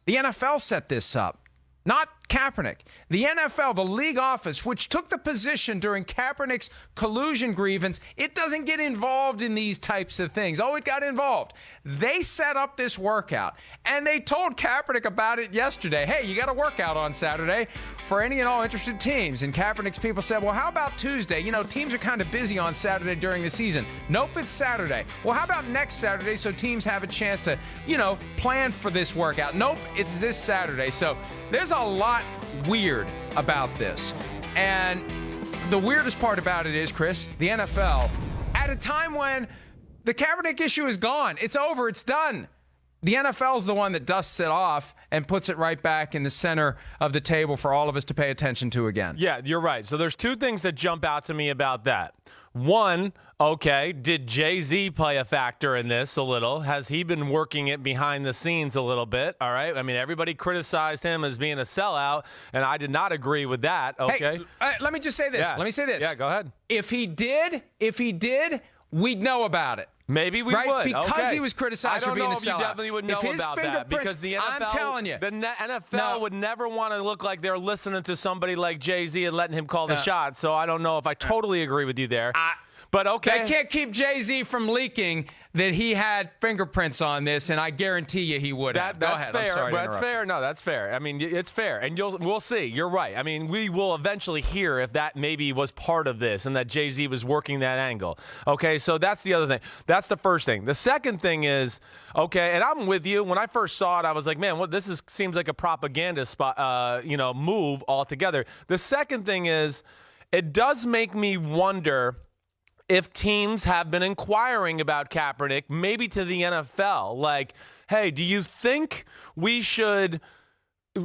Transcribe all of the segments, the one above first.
The NFL set this up. Not Kaepernick. The NFL, the league office, which took the position during Kaepernick's collusion grievance, it doesn't get involved in these types of things. Oh, it got involved. They set up this workout, and they told Kaepernick about it yesterday. Hey, you got a workout on Saturday for any and all interested teams. And Kaepernick's people said, well, how about Tuesday? You know, teams are kind of busy on Saturday during the season. Nope, it's Saturday. Well, how about next Saturday so teams have a chance to, plan for this workout? Nope, it's this Saturday. So there's a lot weird about this. And the weirdest part about it is, Chris, the NFL, at a time when the Kaepernick issue is gone, it's over, it's done. The NFL is the one that dusts it off and puts it right back in the center of the table for all of us to pay attention to again. Yeah, you're right. So there's two things that jump out to me about that. One, okay, did Jay-Z play a factor in this a little? Has he been working it behind the scenes a little bit? All right. I mean, everybody criticized him as being a sellout, and I did not agree with that. Okay. Hey, let me just say this. Yeah. Let me say this. Yeah, go ahead. If he did, we'd know about it. Maybe we would. Because he was criticized for being a sellout. I don't know if you definitely would know about that. Because the NFL, I'm telling you. The NFL would never want to look like they're listening to somebody like Jay-Z and letting him call the shots. So I don't know if I totally agree with you there. But okay. They can't keep Jay-Z from leaking that he had fingerprints on this, and I guarantee you he would have. That's fair. I'm sorry to that's fair. No, that's fair. I mean, it's fair. And we'll see. You're right. I mean, we will eventually hear if that maybe was part of this and that Jay-Z was working that angle. Okay, so that's the other thing. That's the first thing. The second thing is, okay, and I'm with you. When I first saw it, I was like, man, this seems like a propaganda spot, move altogether. The second thing is, it does make me wonder if teams have been inquiring about Kaepernick, maybe to the NFL, like, hey, do you think we should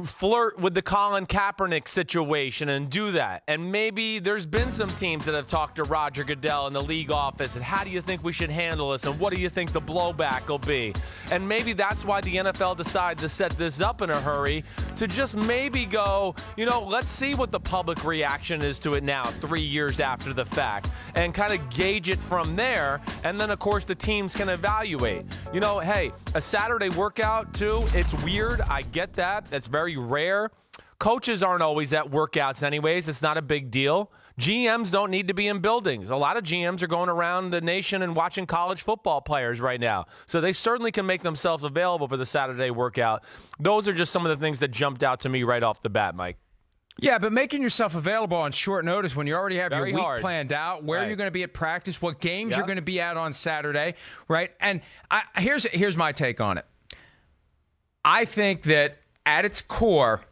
flirt with the Colin Kaepernick situation and do that? And maybe there's been some teams that have talked to Roger Goodell in the league office, and how do you think we should handle this, and what do you think the blowback will be? And maybe that's why the NFL decided to set this up in a hurry, to just maybe go, let's see what the public reaction is to it now, 3 years after the fact, and kind of gauge it from there. And then, of course, the teams can evaluate. Hey, a Saturday workout, too, it's weird. I get that. That's very rare. Coaches aren't always at workouts anyways. It's not a big deal. GMs don't need to be in buildings. A lot of GMs are going around the nation and watching college football players right now. So they certainly can make themselves available for the Saturday workout. Those are just some of the things that jumped out to me right off the bat, Mike. Yeah, but making yourself available on short notice when you already have Very your week hard. planned out, where you're going to be at practice, what games you're going to be at on Saturday, right? And here's my take on it. I think that at its core,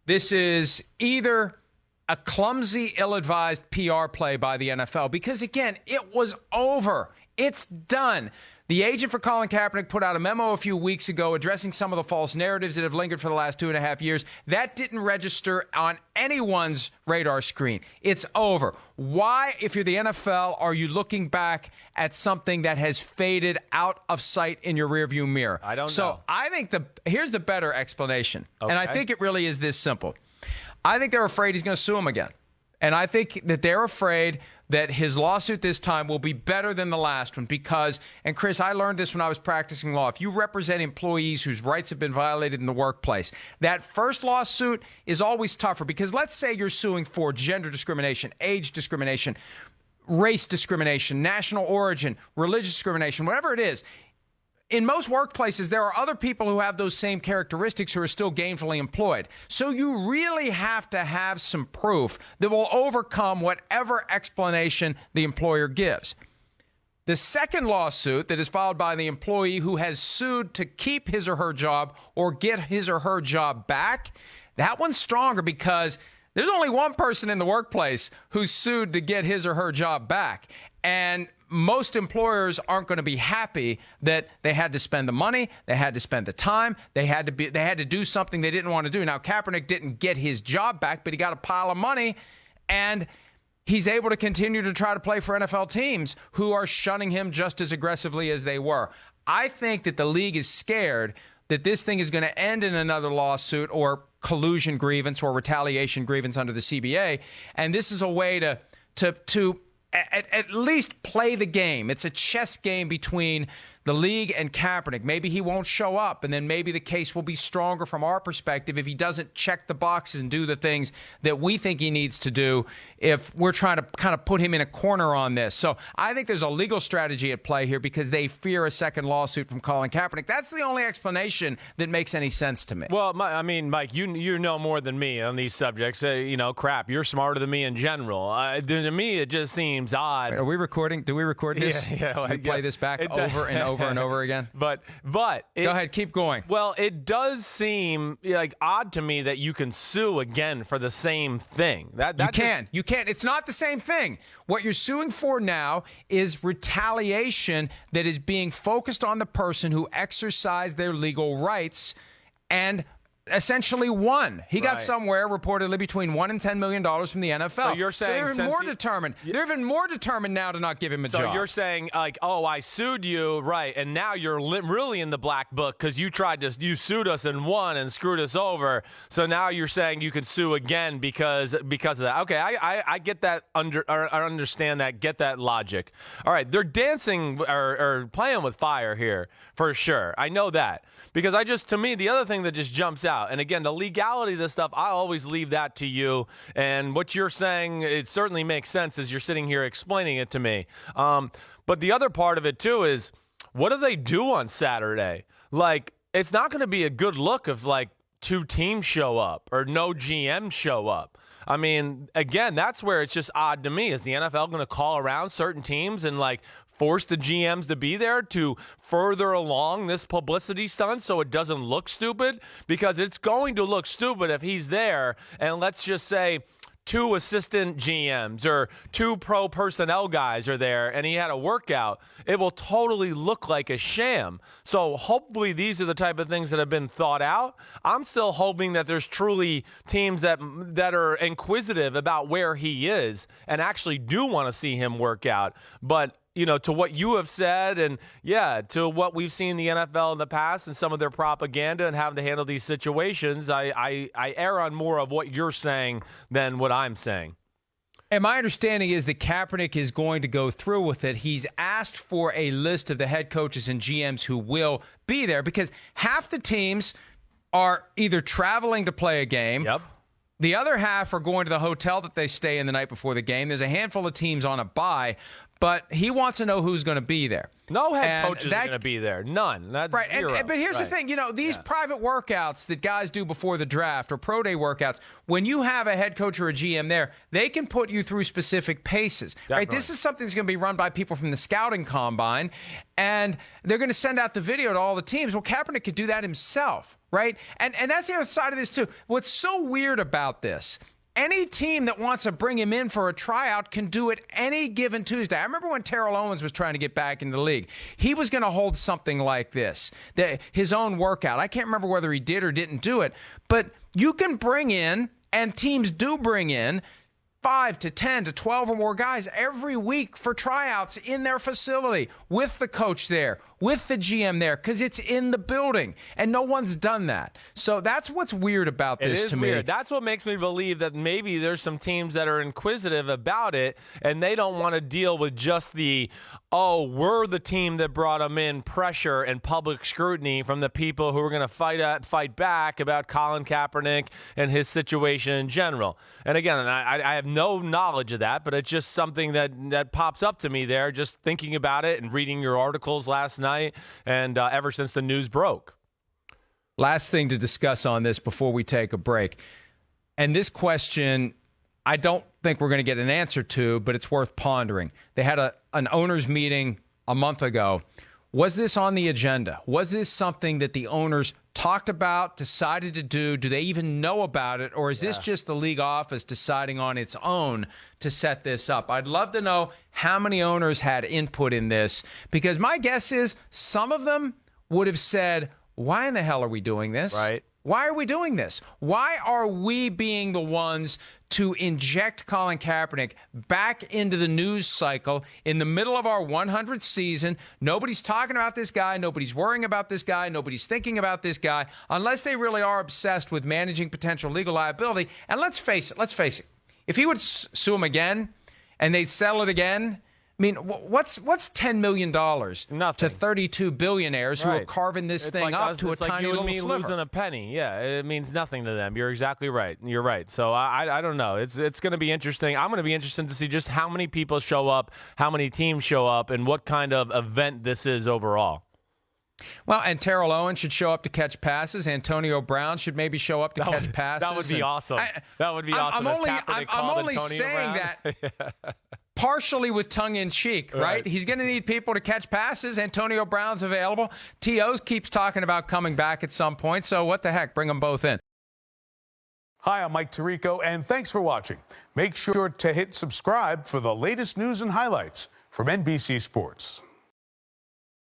this is either a clumsy, ill-advised PR play by the NFL because, again, it was over. It's done. The agent for Colin Kaepernick put out a memo a few weeks ago addressing some of the false narratives that have lingered for the last 2.5 years. That didn't register on anyone's radar screen. It's over. Why, if you're the NFL, are you looking back at something that has faded out of sight in your rearview mirror? I don't know. So I think here's the better explanation, and I think it really is this simple. I think they're afraid he's going to sue him again. And I think that they're afraid that his lawsuit this time will be better than the last one because, and Chris, I learned this when I was practicing law, if you represent employees whose rights have been violated in the workplace, that first lawsuit is always tougher because let's say you're suing for gender discrimination, age discrimination, race discrimination, national origin, religious discrimination, whatever it is. In most workplaces, there are other people who have those same characteristics who are still gainfully employed. So you really have to have some proof that will overcome whatever explanation the employer gives. The second lawsuit that is filed by the employee who has sued to keep his or her job or get his or her job back, that one's stronger because there's only one person in the workplace who's sued to get his or her job back. And most employers aren't going to be happy that they had to spend the money, they had to spend the time, they had to do something they didn't want to do. Now, Kaepernick didn't get his job back, but he got a pile of money, and he's able to continue to try to play for NFL teams who are shunning him just as aggressively as they were. I think that the league is scared that this thing is going to end in another lawsuit or collusion grievance or retaliation grievance under the CBA, and this is a way to at least play the game. It's a chess game between the league and Kaepernick. Maybe he won't show up, and then maybe the case will be stronger from our perspective if he doesn't check the boxes and do the things that we think he needs to do if we're trying to kind of put him in a corner on this. So I think there's a legal strategy at play here because they fear a second lawsuit from Colin Kaepernick. That's the only explanation that makes any sense to me. Well, I mean, Mike, you know more than me on these subjects. Crap, you're smarter than me in general. To me, it just seems odd. Are we recording? Do we record this? Yeah. We play this back over and over and over again? But go ahead, keep going. Well, it does seem like odd to me that you can sue again for the same thing. You can't. It's not the same thing. What you're suing for now is retaliation that is being focused on the person who exercised their legal rights and essentially won. He got somewhere reportedly between $1 and $10 million from the NFL. So you're saying they're even more determined. They're even more determined now to not give him a job. So you're saying I sued you, right? And now you're really in the black book because you sued us and won and screwed us over. So now you're saying you can sue again because of that. Okay, I get that. I understand that. Get that logic. All right, they're dancing or playing with fire here for sure. I know that because to me the other thing that just jumps out. And again, the legality of this stuff, I always leave that to you. And what you're saying, it certainly makes sense as you're sitting here explaining it to me. But the other part of it, too, is what do they do on Saturday? Like, it's not going to be a good look if, like, 2 teams show up or no GM show up. I mean, again, that's where it's just odd to me. Is the NFL going to call around certain teams and, like, force the GMs to be there to further along this publicity stunt so it doesn't look stupid? Because it's going to look stupid if he's there and let's just say 2 assistant GMs or 2 pro personnel guys are there and he had a workout. It will totally look like a sham. So hopefully these are the type of things that have been thought out. I'm still hoping that there's truly teams that are inquisitive about where he is and actually do want to see him work out. But to what you have said and, to what we've seen the NFL in the past and some of their propaganda and having to handle these situations, I err on more of what you're saying than what I'm saying. And my understanding is that Kaepernick is going to go through with it. He's asked for a list of the head coaches and GMs who will be there because half the teams are either traveling to play a game. Yep. The other half are going to the hotel that they stay in the night before the game. There's a handful of teams on a bye. But he wants to know who's going to be there. No head coaches are going to be there. None. That's right. Zero. But here's the thing. These private workouts that guys do before the draft or pro day workouts, when you have a head coach or a GM there, they can put you through specific paces. Definitely. Right? This is something that's going to be run by people from the scouting combine, and they're going to send out the video to all the teams. Well, Kaepernick could do that himself, right? And that's the other side of this, too. What's so weird about this, any team that wants to bring him in for a tryout can do it any given Tuesday. I remember when Terrell Owens was trying to get back into the league. He was going to hold something like this, his own workout. I can't remember whether he did or didn't do it, but you can bring in, and teams do bring in, 5 to 10 to 12 or more guys every week for tryouts in their facility with the coach there, with the GM there, because it's in the building, and no one's done that. So that's what's weird about this to me. That's what makes me believe that maybe there's some teams that are inquisitive about it, and they don't want to deal with just we're the team that brought them in pressure and public scrutiny from the people who are going to fight back about Colin Kaepernick and his situation in general. And again, I have no knowledge of that, but it's just something that pops up to me there, just thinking about it and reading your articles last night and ever since the news broke. Last thing to discuss on this before we take a break. And this question, I don't think we're going to get an answer to, but it's worth pondering. They had an owners meeting a month ago. Was this on the agenda? Was this something that the owners talked about, decided to do? Do they even know about it? Or is this just the league office deciding on its own to set this up? I'd love to know how many owners had input in this, because my guess is some of them would have said, why in the hell are we doing this? Right. Why are we doing this? Why are we being the ones to inject Colin Kaepernick back into the news cycle in the middle of our 100th season? Nobody's talking about this guy. Nobody's worrying about this guy. Nobody's thinking about this guy, unless they really are obsessed with managing potential legal liability. And let's face it. If he would sue him again and they'd settle it again, I mean, what's $10 million to 32 billionaires who are carving this thing up to a tiny little sliver? It's like you and me losing a penny. Yeah, it means nothing to them. You're exactly right. You're right. So I don't know. It's going to be interesting. I'm going to be interested to see just how many people show up, how many teams show up, and what kind of event this is overall. Well, and Terrell Owens should show up to catch passes. Antonio Brown should maybe show up to catch passes. That would be awesome. That would be awesome. I'm only saying that partially with tongue-in-cheek, right? He's going to need people to catch passes. Antonio Brown's available. T.O. keeps talking about coming back at some point, so what the heck? Bring them both in. Hi, I'm Mike Tirico, and thanks for watching. Make sure to hit subscribe for the latest news and highlights from NBC Sports.